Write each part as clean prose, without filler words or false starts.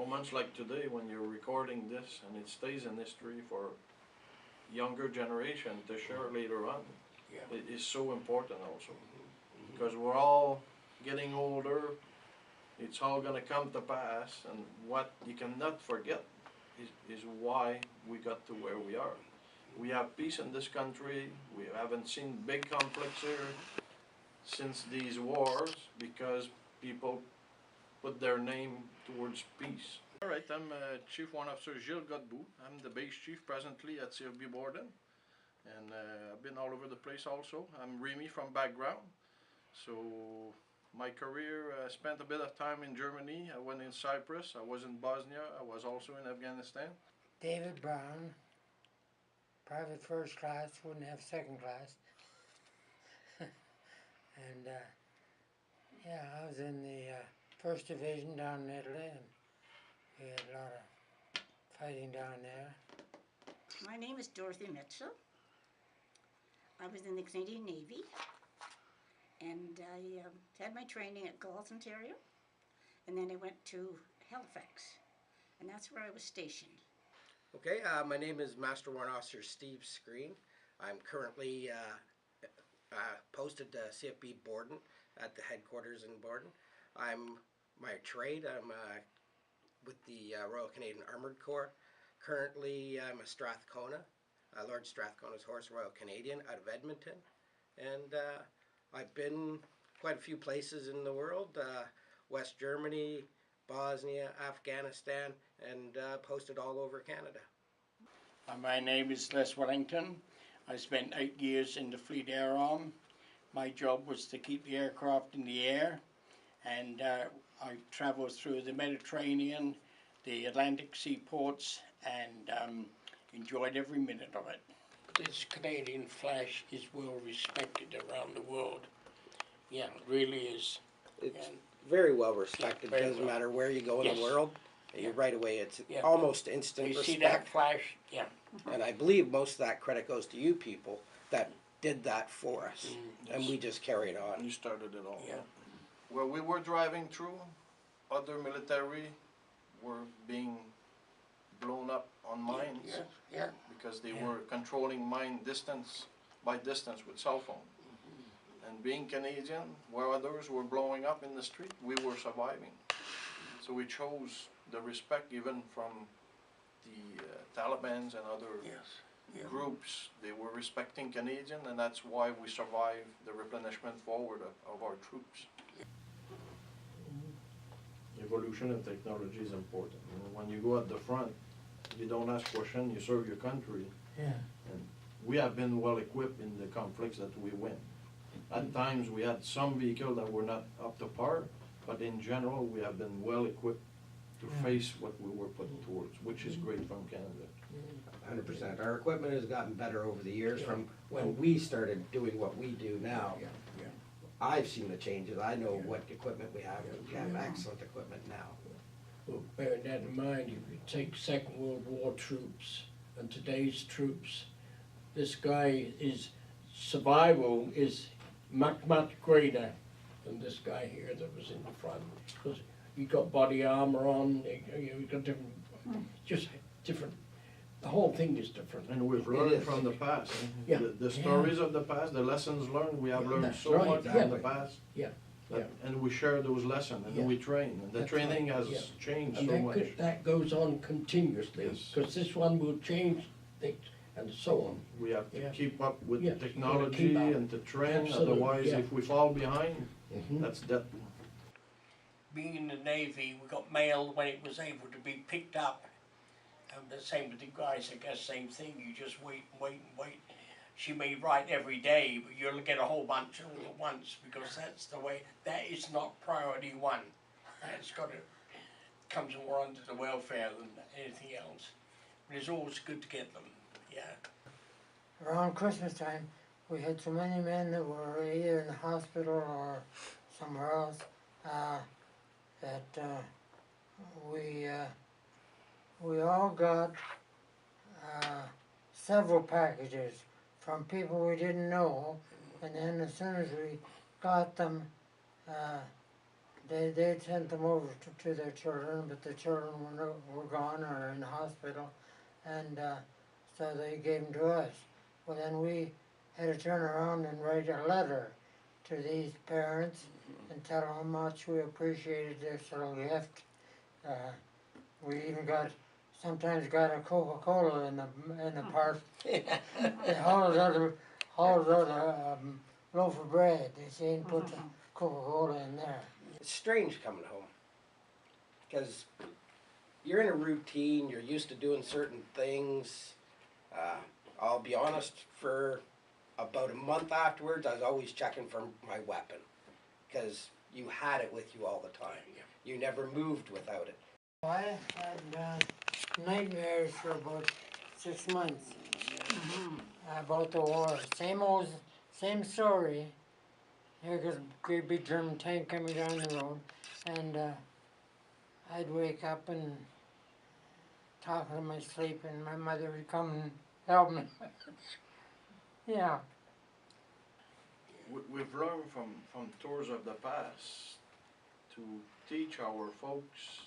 moments like today when you're recording this and it stays in history for younger generation to share later on, it is so important also. Because we're all getting older, it's all gonna come to pass, and what you cannot forget is why we got to where we are. We have peace in this country, we haven't seen big conflicts here since these wars, because people put their name towards peace. All right, I'm Chief Warrant Officer Gilles Godbout. I'm the base chief presently at CFB Borden, and I've been all over the place also. I'm Remy from background, so my career spent a bit of time in Germany. I went in Cyprus, I was in Bosnia, I was also in Afghanistan. David Brown, private first class, wouldn't have second class. And yeah, I was in the first division down in Italy, and we had a lot of fighting down there. My name is Dorothy Mitchell. I was in the Canadian Navy, and I had my training at Gilles, Ontario, and then I went to Halifax, and that's where I was stationed. Okay, my name is Master Warrant Officer Steve Screen. I'm currently posted to CFB Borden at the headquarters in Borden. I'm my trade, I'm with the Royal Canadian Armoured Corps. Currently, I'm a Strathcona, Lord Strathcona's Horse Royal Canadian out of Edmonton. And I've been quite a few places in the world, West Germany, Bosnia, Afghanistan, and posted all over Canada. My name is Les Wellington. I spent 8 years in the Fleet Air Arm. My job was to keep the aircraft in the air, and I traveled through the Mediterranean, the Atlantic seaports, and enjoyed every minute of it. This Canadian flag is well respected around the world. Yeah, it really is. It's very well respected. Yeah, It doesn't matter where you go in the world. You right away, it's almost instant You respect. see that flash? Yeah. And I believe most of that credit goes to you people that did that for us. And we just carry it on. You started it all. Yeah. Where we were driving through, other military were being blown up on mines because they were controlling mine distance by distance with cell phone. And being Canadian, where others were blowing up in the street, we were surviving. So we chose the respect even from the Taliban's and other groups. They were respecting Canadian, and that's why we survived the replenishment forward of our troops. Evolution and technology is important. You know, when you go at the front, you don't ask questions, you serve your country. Yeah. And we have been well equipped in the conflicts that we win. At times we had some vehicles that were not up to par, but in general we have been well equipped to face what we were put towards, which is great from Canada. 100%. Our equipment has gotten better over the years from when we started doing what we do now. I've seen the changes. I know what equipment we have. We have excellent equipment now. Well, bearing that in mind, if you take Second World War troops and today's troops, this guy is survival is much greater than this guy here that was in the front, because you got body armor on, you got different, just different. The whole thing is different. And we've learned from the past. Yeah. The stories of the past, the lessons learned, we have learned That's so right, much from the past. Yeah. And we share those lessons, and we train, and the That's training right, has changed And so much. that goes on continuously, Yes. because this one will change things and so on. We have to Yeah. keep up with Yes, technology keep up. and to train, Absolutely, otherwise yeah. if we fall behind, that's death. Being in the Navy, we got mail when it was able to be picked up. And the same with the guys, I guess, same thing. You just wait and wait and wait. She may write every day, but you'll get a whole bunch all at once, because that's the way. That is not priority one. That's got to comes more under the welfare than anything else. But it's always good to get them. Yeah. Around Christmas time, we had so many men that were either in the hospital or somewhere else that we all got several packages from people we didn't know, and then as soon as we got them, they sent them over to their children, but the children were gone or in the hospital, and so they gave them to us. Well, then we had to turn around and write a letter to these parents and tell them how much we appreciated this little gift. We even sometimes got a Coca-Cola in the park. They hauled out a loaf of bread. They say and put the Coca-Cola in there. It's strange coming home, because you're in a routine, you're used to doing certain things. I'll be honest, for about a month afterwards, I was always checking for my weapon, because you had it with you all the time. You never moved without it. I had nightmares for about 6 months about the war. Same story. Here goes a great big German tank coming down the road, and I'd wake up and talk in my sleep, and my mother would come and help me. Yeah. We've learned from tours of the past to teach our folks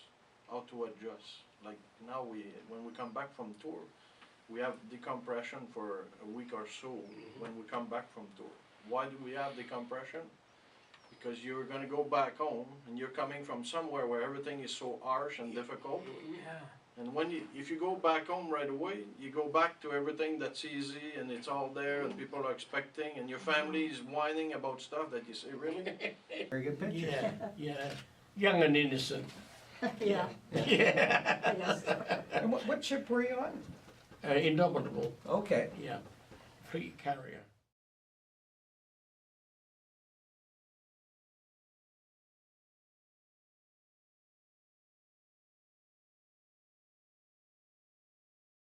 how to adjust. Like now when we come back from tour, we have decompression for a week or so when we come back from tour. Why do we have decompression? Because you're going to go back home and you're coming from somewhere where everything is so harsh and difficult. Yeah. And if you go back home right away, you go back to everything that's easy and it's all there and people are expecting and your family is whining about stuff that you say, really? Very good picture. Yeah. Young and innocent. Yeah. Yeah. Yes. And what ship were you on? Indomitable. Okay. Yeah. Fleet carrier.